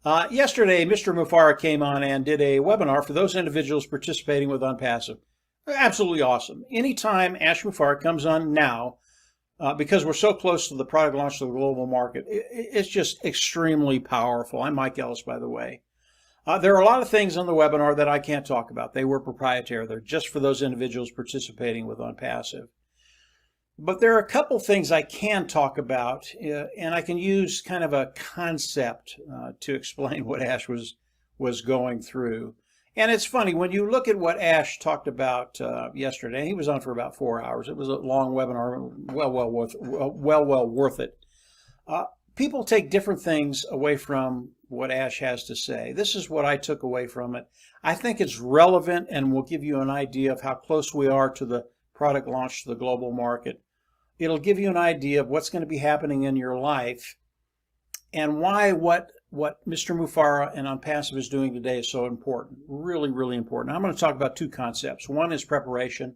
Yesterday, Mr. Mufara came on and did a webinar for those individuals participating with OnPassive. Absolutely awesome. Anytime Ash Mufara comes on now, because we're so close to the product launch to the global market, it's just extremely powerful. I'm Mike Ellis, by the way. There are a lot of things on the webinar that I can't talk about. They were proprietary. They're just for those individuals participating with OnPassive. But there are a couple things I can talk about, and I can use kind of a concept to explain what Ash was going through. And it's funny, when you look at what Ash talked about yesterday, he was on for about 4 hours. It was a long webinar, well worth it. People take different things away from what Ash has to say. This is what I took away from it. I think it's relevant and will give you an idea of how close we are to the product launch to the global market. It'll give you an idea of what's going to be happening in your life and why what Mr. Mufara and OnPassive is doing today is so important. Really, really important. I'm going to talk about two concepts. One is preparation,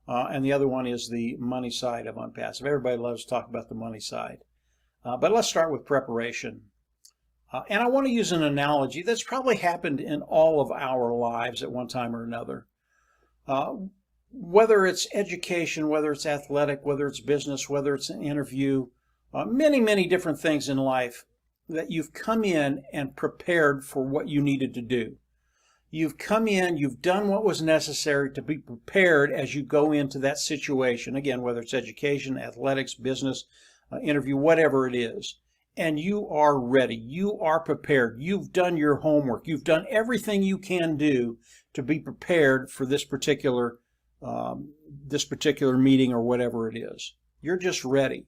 and the other one is the money side of OnPassive. Everybody loves to talk about the money side. But let's start with preparation. And I want to use an analogy that's probably happened in all of our lives at one time or another. Whether it's education, whether it's athletic, whether it's business, whether it's an interview, many different things in life that you've come in and prepared for what you needed to do. You've come in, you've done what was necessary to be prepared as you go into that situation. Again, whether it's education, athletics, business, interview, whatever it is. And you are ready. You are prepared. You've done your homework. You've done everything you can do to be prepared for this particular meeting or whatever it is. You're just ready.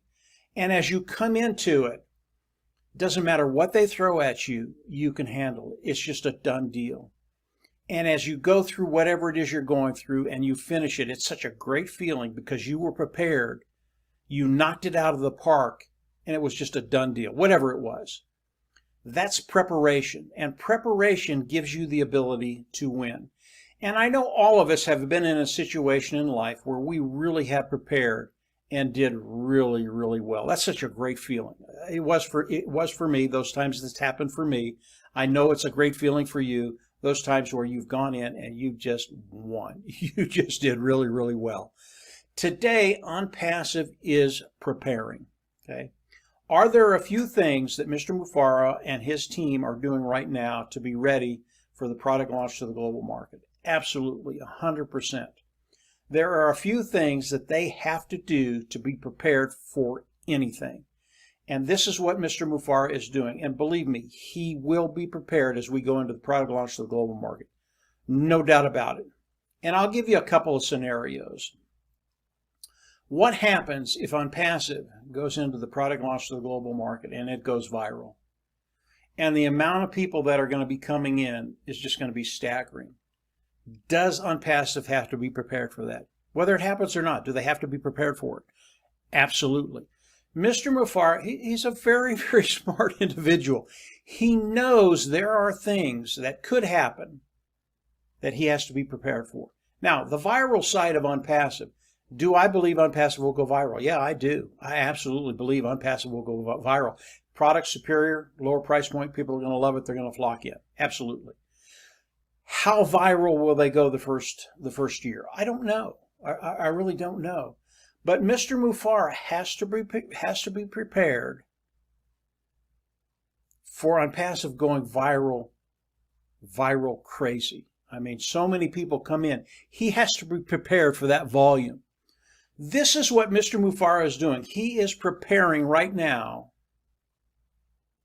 And as you come into it, doesn't matter what they throw at you, you can handle it. It's just a done deal. And as you go through whatever it is you're going through and you finish it, it's such a great feeling because you were prepared. You knocked it out of the park and it was just a done deal, whatever it was. That's preparation. And preparation gives you the ability to win. And I know all of us have been in a situation in life where we really have prepared and did really, really well. That's such a great feeling. It was for me, those times this happened for me. I know it's a great feeling for you, those times where you've gone in and you just won. You just did really, really well. Today, OnPassive is preparing. Okay. Are there a few things that Mr. Mufara and his team are doing right now to be ready for the product launch to the global market? Absolutely, 100%. There are a few things that they have to do to be prepared for anything. And this is what Mr. Mufara is doing. And believe me, he will be prepared as we go into the product launch to the global market. No doubt about it. And I'll give you a couple of scenarios. What happens if OnPassive goes into the product launch to the global market and it goes viral? And the amount of people that are going to be coming in is just going to be staggering. Does OnPassive have to be prepared for that? Whether it happens or not, do they have to be prepared for it? Absolutely. Mr. Mufara, he's a very, very smart individual. He knows there are things that could happen that he has to be prepared for. Now, the viral side of OnPassive. Do I believe OnPassive will go viral? Yeah, I do. I absolutely believe OnPassive will go viral. Product superior, lower price point, people are going to love it. They're going to flock in. Absolutely. How viral will they go the first year? I don't know. I really don't know. But Mr. Mufara has to be prepared for OnPassive going viral crazy. I mean, so many people come in. He has to be prepared for that volume. This is what Mr. Mufara is doing. He is preparing right now.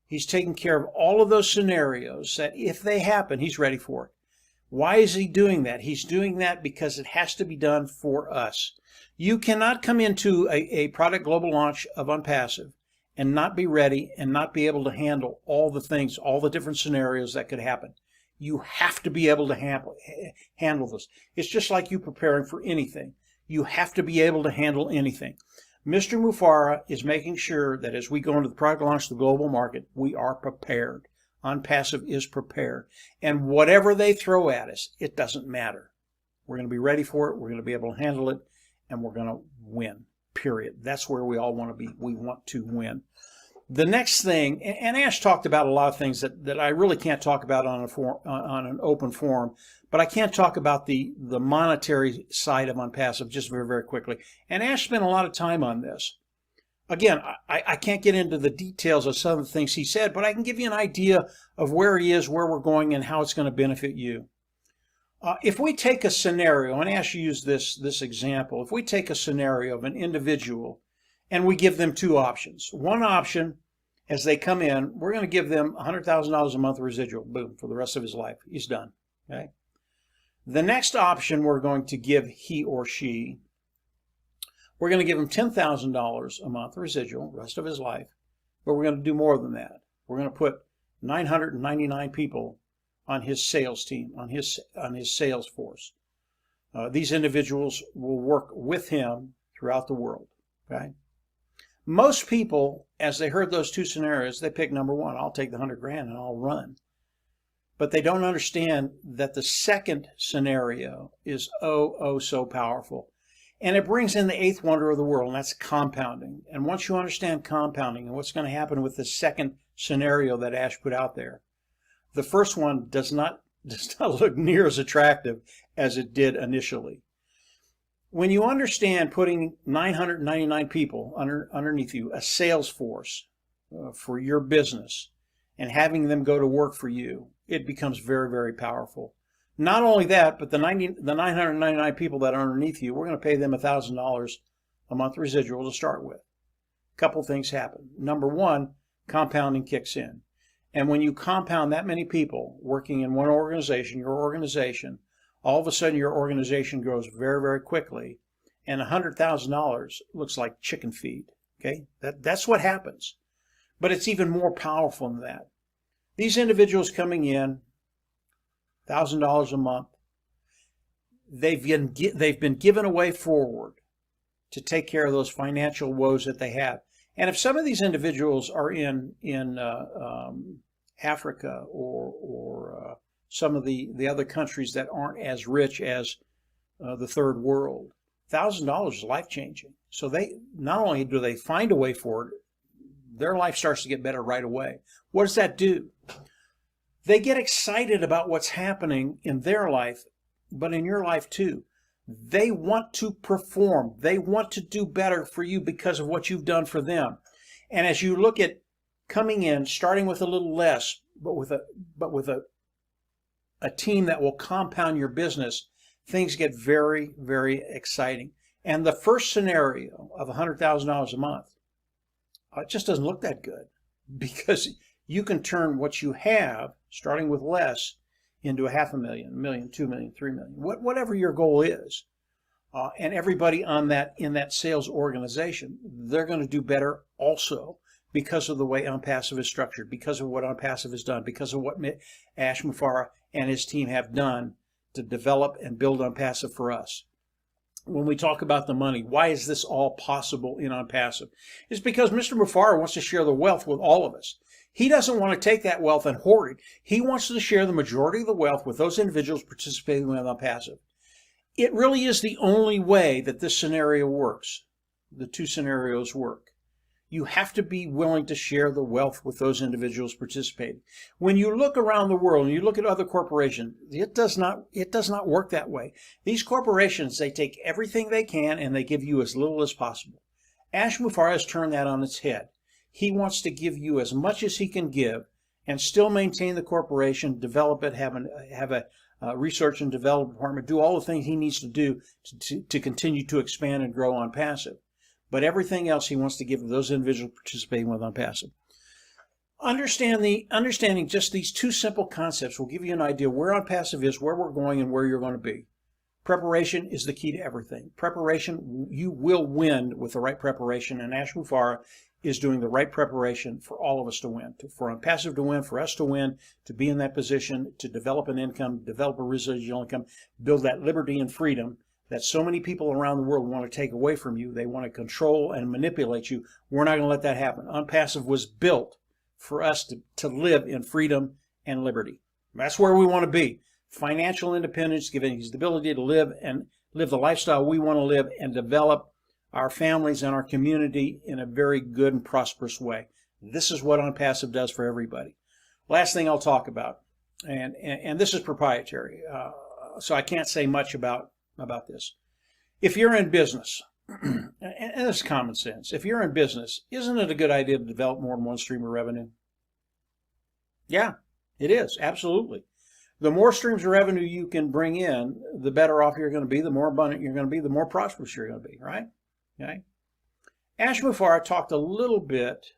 He's taking care of all of those scenarios that if they happen, he's ready for it. Why is he doing that? He's doing that because it has to be done for us. You cannot come into a product global launch of OnPassive and not be ready and not be able to handle all the things, all the different scenarios that could happen. You have to be able to handle this. It's just like you preparing for anything. You have to be able to handle anything. Mr. Mufara is making sure that as we go into the product launch to the global market, we are prepared. OnPassive is prepared. And whatever they throw at us, it doesn't matter. We're going to be ready for it. We're going to be able to handle it. And we're going to win, period. That's where we all want to be. We want to win. The next thing, and Ash talked about a lot of things that I really can't talk about on an open forum, but I can talk about the monetary side of OnPassive just very, very quickly. And Ash spent a lot of time on this. Again, I can't get into the details of some of the things he said, but I can give you an idea of where he is, where we're going, and how it's going to benefit you. If we take a scenario, and Ash used this example, if we take a scenario of an individual and we give them two options. One option, as they come in, we're going to give them $100,000 a month residual, boom, for the rest of his life. He's done. Okay. The next option we're going to give he or she, we're going to give him $10,000 a month residual, rest of his life, but we're going to do more than that. We're going to put 999 people on his sales team, on his sales force. These individuals will work with him throughout the world. Okay. Most people, as they heard those two scenarios, they pick number one. I'll take the 100 grand and I'll run. But they don't understand that the second scenario is so powerful. And it brings in the eighth wonder of the world, and that's compounding. And once you understand compounding and what's going to happen with the second scenario that Ash put out there, the first one does not look near as attractive as it did initially. When you understand putting 999 people underneath you, a sales force for your business, and having them go to work for you, it becomes very, very powerful. Not only that, but the 999 people that are underneath you, we're going to pay them $1,000 a month residual to start with. A couple things happen. Number one, compounding kicks in. And when you compound that many people working in one organization, your organization, all of a sudden your organization grows very, very quickly, and $100,000 looks like chicken feed. Okay, that's what happens. But it's even more powerful than that. These individuals coming in, $1,000 a month, they've been given a way forward to take care of those financial woes that they have. And if some of these individuals are in Africa or some of the other countries that aren't as rich as the third world, $1,000 is life-changing. So they not only do they find a way for it, their life starts to get better right away. What does that do? They get excited about what's happening in their life, but in your life too. They want to perform. They want to do better for you because of what you've done for them. And as you look at coming in, starting with a little less, but with a team that will compound your business, things get very, very exciting. And the first scenario of $100,000 a month, it just doesn't look that good, because you can turn what you have, starting with less, into $500,000, $1 million, $2 million, $3 million, whatever your goal is. And everybody in that sales organization, they're going to do better also because of the way OnPassive is structured, because of what OnPassive has done, because of what Ash Mufareh and his team have done to develop and build OnPassive for us. When we talk about the money, why is this all possible in OnPassive? It's because Mr. Mufareh wants to share the wealth with all of us. He doesn't want to take that wealth and hoard it. He wants to share the majority of the wealth with those individuals participating in OnPassive. It really is the only way that this scenario works. The two scenarios work. You have to be willing to share the wealth with those individuals participating. When you look around the world and you look at other corporations, it does not work that way. These corporations, they take everything they can and they give you as little as possible. Ash Mufareh has turned that on its head. He wants to give you as much as he can give and still maintain the corporation, develop it, have a research and development department, do all the things he needs to do to continue to expand and grow OnPassive. But everything else he wants to give to those individuals participating with OnPassive. Understanding just these two simple concepts will give you an idea where OnPassive is, where we're going, and where you're going to be. Preparation is the key to everything. Preparation, you will win with the right preparation, and Ash Mufareh is doing the right preparation for all of us to win, for OnPassive to win, for us to win, to be in that position, to develop an income, develop a residual income, build that liberty and freedom that so many people around the world want to take away from you. They want to control and manipulate you. We're not going to let that happen. OnPassive was built for us to live in freedom and liberty. That's where we want to be. Financial independence, giving us the ability to live the lifestyle we want to live and develop our families and our community in a very good and prosperous way. This is what OnPassive does for everybody. Last thing I'll talk about, and this is proprietary, so I can't say much about this. If you're in business, and this is common sense, if you're in business, isn't it a good idea to develop more than one stream of revenue? Yeah, it is, absolutely. The more streams of revenue you can bring in, the better off you're going to be, the more abundant you're going to be, the more prosperous you're going to be, right? Okay. Ash Mufareh talked a little bit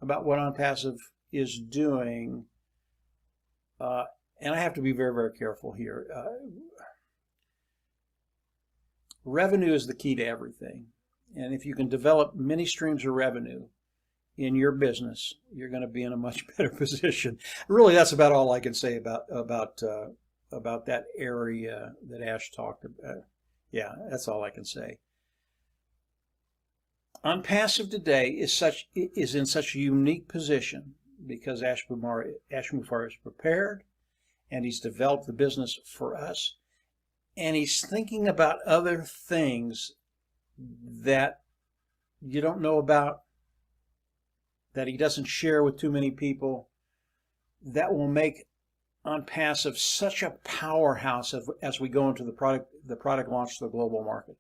about what OnPassive is doing, and I have to be very, very careful here. Revenue is the key to everything, and if you can develop many streams of revenue in your business, you're going to be in a much better position. Really, that's about all I can say about that area that Ash talked about. Yeah, that's all I can say. OnPassive today is in such a unique position because Ash Mufareh is prepared, and he's developed the business for us, and he's thinking about other things that you don't know about, that he doesn't share with too many people, that will make OnPassive such a powerhouse as we go into the product launch to the global market.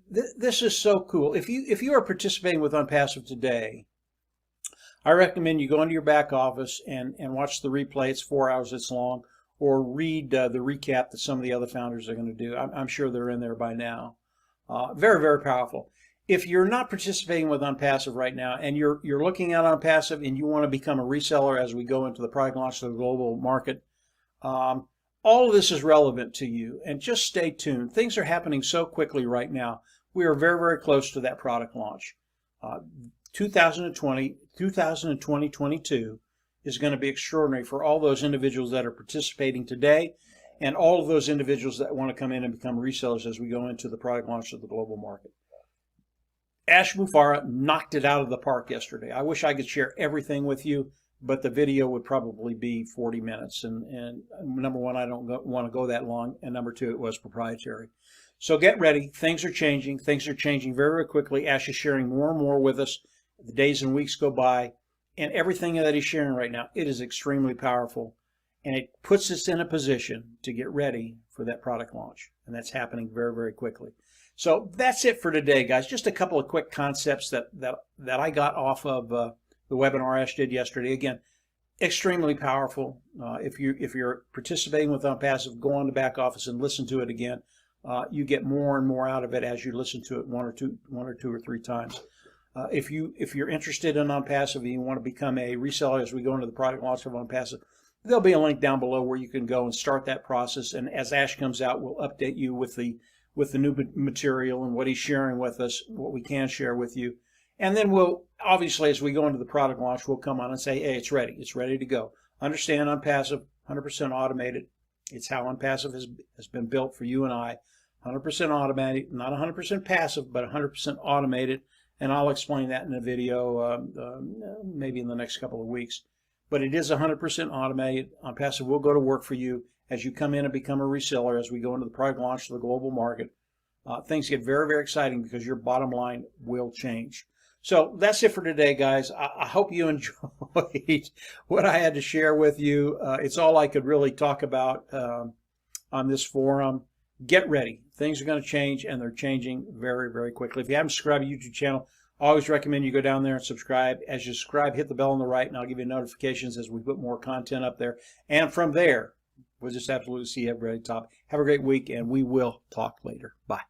This is so cool. If you are participating with OnPassive today, I recommend you go into your back office and watch the replay. It's 4 hours, it's long, or read the recap that some of the other founders are going to do. I'm sure they're in there by now. Very, very powerful. If you're not participating with OnPassive right now and you're looking at OnPassive and you want to become a reseller as we go into the product launch to the global market, all of this is relevant to you, and just stay tuned. Things are happening so quickly right now. We are very, very close to that product launch. 2022 is going to be extraordinary for all those individuals that are participating today and all of those individuals that want to come in and become resellers as we go into the product launch of the global market. Ash Mufareh knocked it out of the park yesterday. I wish I could share everything with you, but the video would probably be 40 minutes. And number one, I don't want to go that long. And number two, it was proprietary. So get ready. Things are changing. Things are changing very, very quickly. Ash is sharing more and more with us. The days and weeks go by. And everything that he's sharing right now, it is extremely powerful. And it puts us in a position to get ready for that product launch. And that's happening very, very quickly. So that's it for today, guys. Just a couple of quick concepts that I got off of the webinar Ash did yesterday. Again, extremely powerful. If you're participating with OnPassive, go on the back office and listen to it again. You get more and more out of it as you listen to it one or two or three times. If you're interested in OnPassive and you want to become a reseller as we go into the product launch of OnPassive, there'll be a link down below where you can go and start that process. And as Ash comes out, we'll update you with the new material and what he's sharing with us, what we can share with you. And then we'll, obviously, as we go into the product launch, we'll come on and say, hey, it's ready. It's ready to go. Understand OnPassive, 100% automated. It's how OnPassive has been built for you and I. 100% automated, not 100% passive, but 100% automated. And I'll explain that in a video maybe in the next couple of weeks. But it is 100% automated. OnPassive will go to work for you as you come in and become a reseller as we go into the product launch to the global market. Things get very, very exciting because your bottom line will change. So that's it for today, guys. I hope you enjoyed what I had to share with you. It's all I could really talk about on this forum. Get ready. Things are going to change, and they're changing very, very quickly. If you haven't subscribed to the YouTube channel, I always recommend you go down there and subscribe. As you subscribe, hit the bell on the right, and I'll give you notifications as we put more content up there. And from there, we'll just absolutely see everybody top. Have a great week, and we will talk later. Bye.